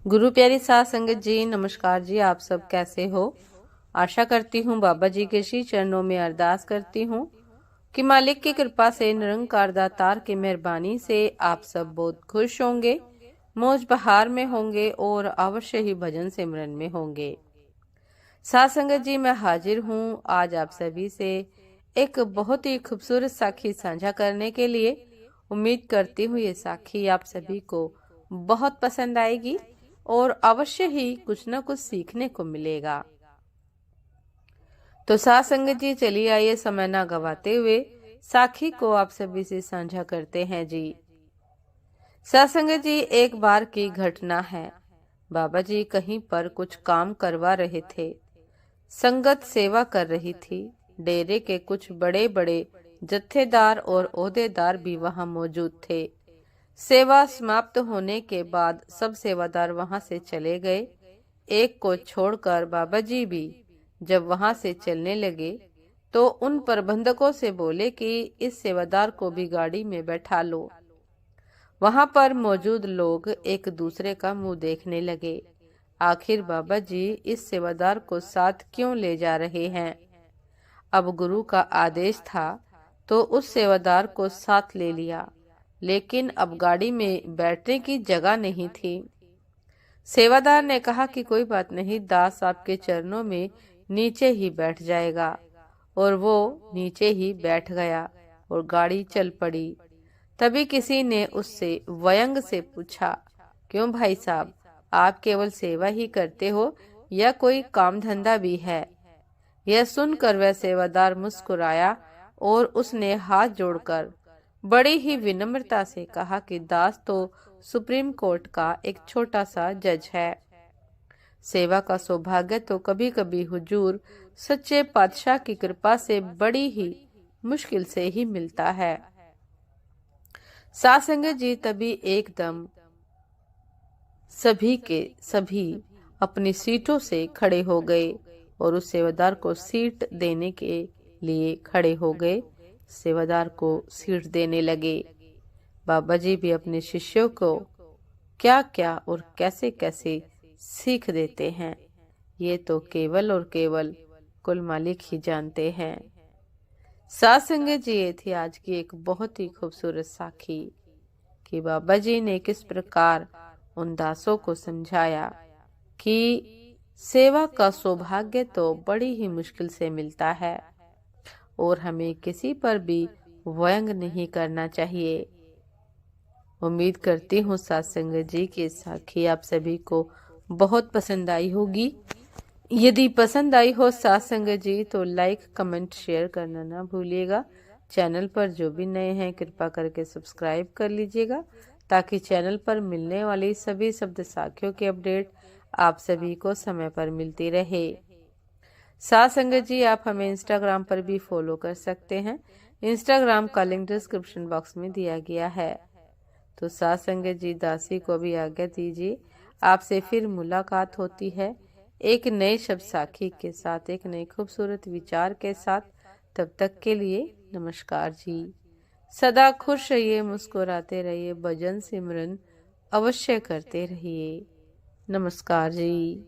गुरु प्यारी साध संगत जी, नमस्कार जी। आप सब कैसे हो? आशा करती हूँ बाबा जी के श्री चरणों में अरदास करती हूँ कि मालिक की कृपा से, निरंकार दातार की मेहरबानी से आप सब बहुत खुश होंगे, मौज बहार में होंगे और अवश्य ही भजन सिमरन में होंगे। साध संगत जी, मैं हाजिर हूँ आज आप सभी से एक बहुत ही खूबसूरत साखी साझा करने के लिए। उम्मीद करती हूँ ये साखी आप सभी को बहुत पसंद आएगी और अवश्य ही कुछ न कुछ सीखने को मिलेगा। तो साथ संगत जी, चलिए आइए समय ना गवाते हुए साखी को आप सभी से साझा करते हैं जी। साथ संगत जी, एक बार की घटना है। बाबा जी कहीं पर कुछ काम करवा रहे थे। संगत सेवा कर रही थी। डेरे के कुछ बड़े बड़े जत्थेदार और ओहदेदार भी वहां मौजूद थे। सेवा समाप्त होने के बाद सब सेवादार वहां से चले गए। एक को छोड़कर बाबा जी भी जब वहां से चलने लगे तो उन प्रबंधकों से बोले कि इस सेवादार को भी गाड़ी में बैठा लो। वहां पर मौजूद लोग एक दूसरे का मुंह देखने लगे। आखिर बाबा जी इस सेवादार को साथ क्यों ले जा रहे हैं? अब गुरु का आदेश था तो उस सेवादार को साथ ले लिया, लेकिन अब गाड़ी में बैठने की जगह नहीं थी। सेवादार ने कहा कि कोई बात नहीं, दास आपके चरणों में नीचे ही बैठ जाएगा। और वो नीचे ही बैठ गया और गाड़ी चल पड़ी। तभी किसी ने उससे व्यंग से पूछा, क्यों भाई साहब, आप केवल सेवा ही करते हो या कोई काम धंधा भी है? यह सुनकर वह सेवादार मुस्कुराया और उसने हाथ जोड़कर बड़ी ही विनम्रता से कहा कि दास तो सुप्रीम कोर्ट का एक छोटा सा जज है। सेवा का सौभाग्य तो कभी कभी हुजूर सच्चे पातशाह की कृपा से बड़ी ही मुश्किल से ही मिलता है। साध संगत जी, तभी एकदम सभी के सभी अपनी सीटों से खड़े हो गए और उस सेवादार को सीट देने के लिए खड़े हो गए। सेवादार को सीट देने लगे। बाबा जी भी अपने शिष्यों को क्या क्या और कैसे कैसे सीख देते हैं, ये तो केवल और केवल कुल मालिक ही जानते हैं। साध संगत जी, ये थी आज की एक बहुत ही खूबसूरत साखी कि बाबा जी ने किस प्रकार उन दासों को समझाया कि सेवा का सौभाग्य तो बड़ी ही मुश्किल से मिलता है और हमें किसी पर भी व्यंग नहीं करना चाहिए। उम्मीद करती हूँ साथ संगत जी की साखी आप सभी को बहुत पसंद आई होगी। यदि पसंद आई हो साथ संगत जी तो लाइक कमेंट शेयर करना ना भूलिएगा। चैनल पर जो भी नए हैं कृपा करके सब्सक्राइब कर लीजिएगा ताकि चैनल पर मिलने वाली सभी शब्द साखियों की अपडेट आप सभी को समय पर मिलती रहे। साथ संगत जी, आप हमें इंस्टाग्राम पर भी फॉलो कर सकते हैं। इंस्टाग्राम का लिंक डिस्क्रिप्शन बॉक्स में दिया गया है। तो साथ संगत जी, दासी को भी आज्ञा दीजिए। आपसे फिर मुलाकात होती है एक नए शब्द साखी के साथ, एक नए खूबसूरत विचार के साथ। तब तक के लिए नमस्कार जी। सदा खुश रहिए, मुस्कुराते रहिए, भजन सिमरन अवश्य करते रहिए। नमस्कार जी।